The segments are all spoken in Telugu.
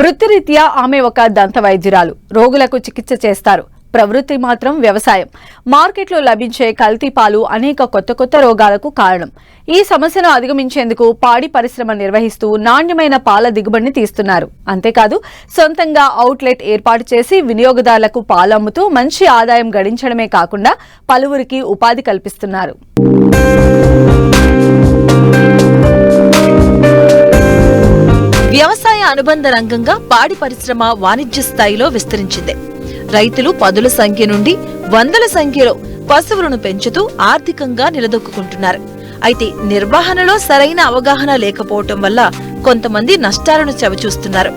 వృత్తిరీత్యా ఆమె ఒక దంత వైద్యురాలు. రోగులకు చికిత్స చేస్తారు. ప్రవృత్తి మాత్రం వ్యవసాయం. మార్కెట్లో లభించే కల్తీ పాలు అనేక కొత్త రోగాలకు కారణం. ఈ సమస్యను అధిగమించేందుకు పాడి పరిశ్రమ నిర్వహిస్తూ నాణ్యమైన పాల దిగుబడిని తీస్తున్నారు. అంతేకాదు సొంతంగా అవుట్లెట్ ఏర్పాటు చేసి వినియోగదారులకు పాలు అమ్ముతూ మంచి ఆదాయం గడించడమే కాకుండా పలువురికి ఉపాధి కల్పిస్తున్నారు. వ్యవసాయ అనుబంధ రంగంగా పాడి పరిశ్రమ వాణిజ్య స్థాయిలో విస్తరించింది. రైతులు పదుల సంఖ్య నుండి వందల సంఖ్యలో పశువులను పెంచుతూ ఆర్థికంగా నిలదొక్కుంటున్నారు. అయితే నిర్వహణలో సరైన అవగాహన లేకపోవటం వల్ల కొంతమంది నష్టాలను చవిచూస్తున్నారు.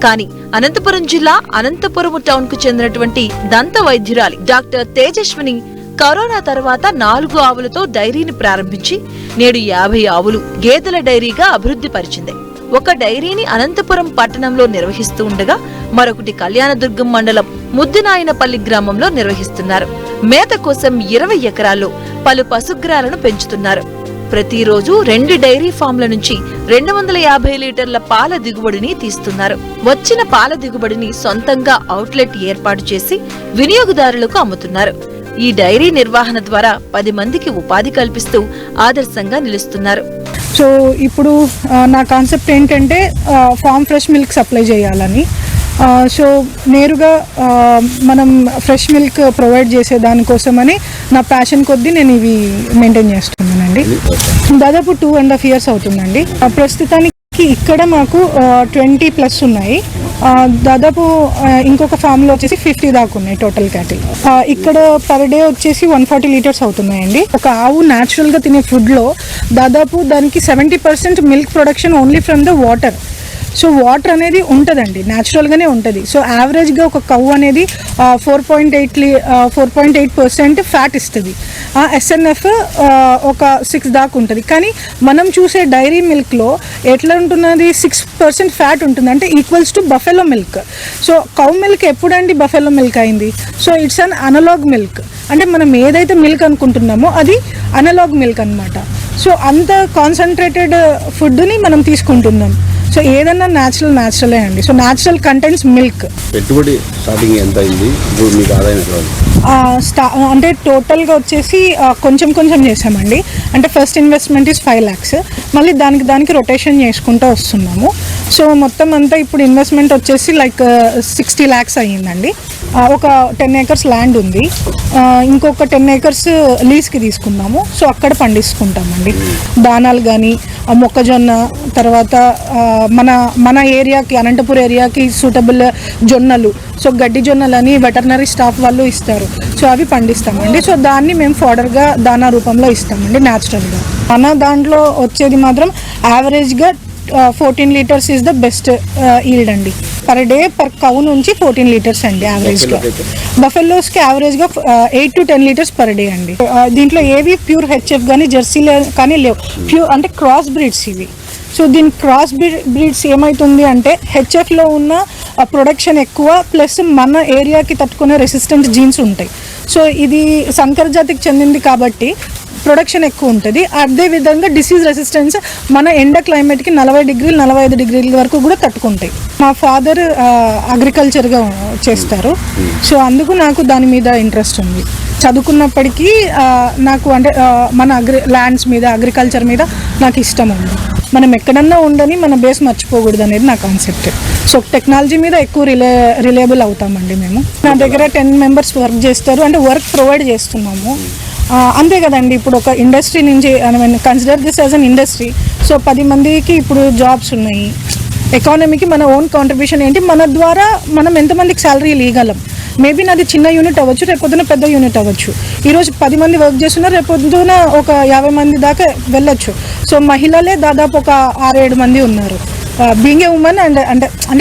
కానీ అనంతపురం జిల్లా అనంతపురం టౌన్ కు చెందినటువంటి దంత వైద్యురాలి డాక్టర్ తేజస్విని కరోనా తర్వాత 4 ఆవులతో డైరీని ప్రారంభించి నేడు 50 ఆవులు గేదెల డైరీగా అభివృద్ధి పరిచింది. ఒక డైరీని అనంతపురం పట్టణంలో నిర్వహిస్తూ ఉండగా మరొకటి కళ్యాణదుర్గం మండలం ముద్దినాయనపల్లి గ్రామంలో నిర్వహిస్తున్నారు. మేత కోసం 20 ఎకరాల్లో పలు పశుగ్రాలను పెంచుతున్నారు. ప్రతిరోజు 2 డైరీ ఫామ్ల నుంచి 250 లీటర్ల పాల దిగుబడిని తీస్తున్నారు. వచ్చిన పాల దిగుబడిని సొంతంగా అవుట్లెట్ ఏర్పాటు చేసి వినియోగదారులకు అమ్ముతున్నారు. ఈ డైరీ నిర్వహణ ద్వారా 10 మందికి ఉపాధి కల్పిస్తూ ఆదర్శంగా నిలుస్తున్నారు. సో ఇప్పుడు నా కాన్సెప్ట్ ఏంటంటే ఫామ్ ఫ్రెష్ మిల్క్ సప్లై చేయాలని. సో నేరుగా మనం ఫ్రెష్ మిల్క్ ప్రొవైడ్ చేసే దానికోసమని నా ప్యాషన్ కొద్దీ నేను ఇవి మెయింటైన్ చేస్తున్నానండి. దాదాపు 2.5 years అవుతుందండి. ప్రస్తుతానికి ఇక్కడ మాకు 20+ ఉన్నాయి. దాదాపు ఇంకొక ఫామ్లో వచ్చేసి 50 దాకా ఉన్నాయి టోటల్ క్యాటిల్. ఇక్కడ పర్ డే వచ్చేసి 140 లీటర్స్ అవుతున్నాయండి. ఒక ఆవు న్యాచురల్గా తినే ఫుడ్లో దాదాపు దానికి 70% milk production only from the water. So water అనేది ఉంటుందండి, న్యాచురల్గానే ఉంటుంది. సో యావరేజ్గా ఒక కౌ అనేది 4.8% ఫ్యాట్ ఇస్తుంది. ఎస్ఎన్ఎఫ్ ఒక 6 దాకా ఉంటుంది. కానీ మనం చూసే డైరీ మిల్క్లో ఎట్లా ఉంటున్నది, 6% ఫ్యాట్ ఉంటుంది, అంటే equals to buffalo milk. So cow milk ఎప్పుడండి బఫెలో మిల్క్ అయింది? So it's an analog milk. అంటే మనం ఏదైతే మిల్క్ అనుకుంటున్నామో అది అనలాగ్ మిల్క్ అనమాట. సో అంత కాన్సన్ట్రేటెడ్ ఫుడ్ని మనం తీసుకుంటున్నాం. సో ఏదన్నా న్యాచురలే అండి. So natural contents milk. పెట్టుబడి స్టార్టింగ్ ఎంత అయింది? మీకు ఆదాయం అంటే టోటల్గా వచ్చేసి కొంచెం చేసామండి. అంటే ఫస్ట్ ఇన్వెస్ట్మెంట్ ఈజ్ 5 lakhs. మళ్ళీ దానికి రొటేషన్ చేసుకుంటూ వస్తున్నాము. సో మొత్తం అంతా ఇప్పుడు ఇన్వెస్ట్మెంట్ వచ్చేసి లైక్ 60 lakhs అయ్యిందండి. ఒక 10 acres ల్యాండ్ ఉంది. ఇంకొక 10 acres లీజ్కి తీసుకున్నాము. సో అక్కడ పండించుకుంటామండి. దానాలు కానీ మొక్కజొన్న, తర్వాత మన ఏరియాకి అనంతపురం ఏరియాకి సూటబుల్ జొన్నలు, సో గడ్డి జొన్నలని వెటర్నరీ స్టాఫ్ వాళ్ళు ఇస్తారు. సో అవి పండిస్తామండి. సో దాన్ని మేము ఫాడర్గా దానా రూపంలో ఇస్తామండి న్యాచురల్గా. మన దాంట్లో వచ్చేది మాత్రం యావరేజ్గా 14 litres is the best yield అండి. పర్ డే పర్ కౌ నుంచి 14 లీటర్స్ అండి యావరేజ్గా. బఫెల్లోస్కి యావరేజ్గా 8 to 10 లీటర్స్ పర్ డే అండి. దీంట్లో ఏవి ప్యూర్ హెచ్ఎఫ్ కానీ జెర్సీలు కానీ లేవు. ప్యూర్ అంటే క్రాస్ బ్రీడ్స్ ఇవి. సో దీని క్రాస్ బ్రీడ్స్ ఏమవుతుంది అంటే హెచ్ఎఫ్లో ఉన్న ప్రొడక్షన్ ఎక్కువ, ప్లస్ మన ఏరియాకి తట్టుకునే రెసిస్టెంట్ జీన్స్ ఉంటాయి. సో ఇది సంకర జాతికి చెందింది కాబట్టి ప్రొడక్షన్ ఎక్కువ ఉంటుంది. అదేవిధంగా డిసీజ్ రెసిస్టెన్స్ మన ఎండ క్లైమేట్కి 40 degrees 45 degrees వరకు కూడా తట్టుకుంటాయి. మా ఫాదర్ అగ్రికల్చర్గా చేస్తారు. సో అందుకు నాకు దాని మీద ఇంట్రెస్ట్ ఉంది. చదువుకున్నప్పటికీ నాకు అంటే మన ల్యాండ్స్ మీద అగ్రికల్చర్ మీద నాకు ఇష్టం ఉంది. మనం ఎక్కడన్నా ఉండని మన బేస్ మర్చిపోకూడదు అనేది నా కాన్సెప్ట్. సో టెక్నాలజీ మీద ఎక్కువ రిలయబుల్ అవుతామండి మేము. నా దగ్గర 10 members వర్క్ చేస్తారు. అంటే వర్క్ ప్రొవైడ్ చేస్తున్నాము. అంతే కదండి. ఇప్పుడు ఒక ఇండస్ట్రీ నుంచి consider this as an industry. So 10 మందికి ఇప్పుడు జాబ్స్ ఉన్నాయి. ఎకానమీకి మన ఓన్ కాంట్రిబ్యూషన్ ఏంటి, మన ద్వారా మనం ఎంతమందికి శాలరీలు ఇవ్వగలం. మేబీ నాది చిన్న యూనిట్ అవ్వచ్చు, రేపొద్దున పెద్ద యూనిట్ అవ్వచ్చు. ఈరోజు 10 మంది వర్క్ చేస్తున్నారు, రేపొద్దున ఒక 50 మంది దాకా వెళ్ళొచ్చు. సో మహిళలే దాదాపు ఒక 6-7 మంది ఉన్నారు. బీయింగ్ ఏ ఉమెన్ అంటే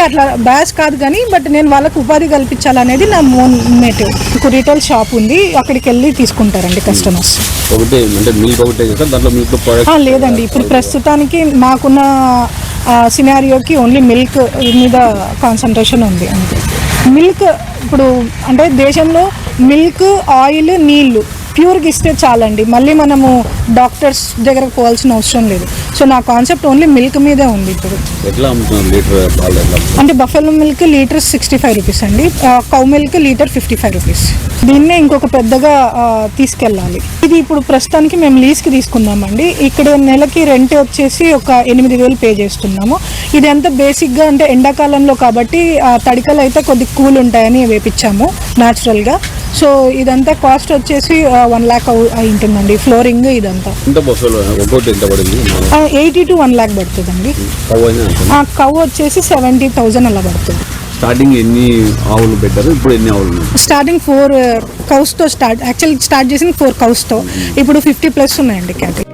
అట్లా బ్యాస్ కాదు కానీ, బట్ నేను వాళ్ళకు ఉపాధి కల్పించాలనేది నా మోటివ్. రీటైల్ షాప్ ఉంది, అక్కడికి వెళ్ళి తీసుకుంటారండి కస్టమర్స్. లేదండి, ఇప్పుడు ప్రస్తుతానికి మాకున్న సినారియోకి ఓన్లీ మిల్క్ మీద కాన్సన్ట్రేషన్ ఉంది అంతే. మిల్క్ ఇప్పుడు అంటే దేశంలో మిల్క్, ఆయిల్, నీళ్లు ప్యూర్గా ఇస్తే చాలండి, మళ్ళీ మనము డాక్టర్స్ దగ్గరకు పోవాల్సిన అవసరం లేదు. సో నా కాన్సెప్ట్ ఓన్లీ మిల్క్ మీదే ఉంది ఇప్పుడు. ఎట్లా అమ్ముతున్నారు లీటర్ పాలు ఎట్లా అమ్ముతున్నారు? అంటే బఫెలో మిల్క్ లీటర్ 65 రూపీస్ అండి, కౌ మిల్క్ లీటర్ 55 రూపీస్. దీన్నే ఇంకొక పెద్దగా తీసుకెళ్ళాలి. ఇది ఇప్పుడు ప్రస్తుతానికి మేము లీజ్కి తీసుకున్నామండి. ఇక్కడ నెలకి రెంట్ వచ్చేసి ఒక 8,000 పే చేస్తున్నాము. ఇది అంతా బేసిక్గా అంటే ఎండాకాలంలో కాబట్టి తడికలు అయితే కొద్ది కూల్ ఉంటాయని వేపించాము న్యాచురల్గా. సో ఇదంతా కాస్ట్ వచ్చేసి 1 lakh అయి ఉంటుందండి, ఫ్లోరింగ్ ఇదంతా. ఎంత బస్సులో ఒక్కొక్కటి ఎంత పడింది? 80 to 1 lakh పడుతుందండి. కౌ వచ్చేసి 70,000 అలా పడుతుంది. స్టార్టింగ్ ఎన్ని ఆవులు పెట్టారు, ఇప్పుడు ఎన్ని ఆవులు ఉన్నాయి? స్టార్టింగ్ 4 కౌస్తో స్టార్ట్ చేసింది 4 కౌస్తో, ఇప్పుడు 50+ ఉన్నాయండి క్యాటల్.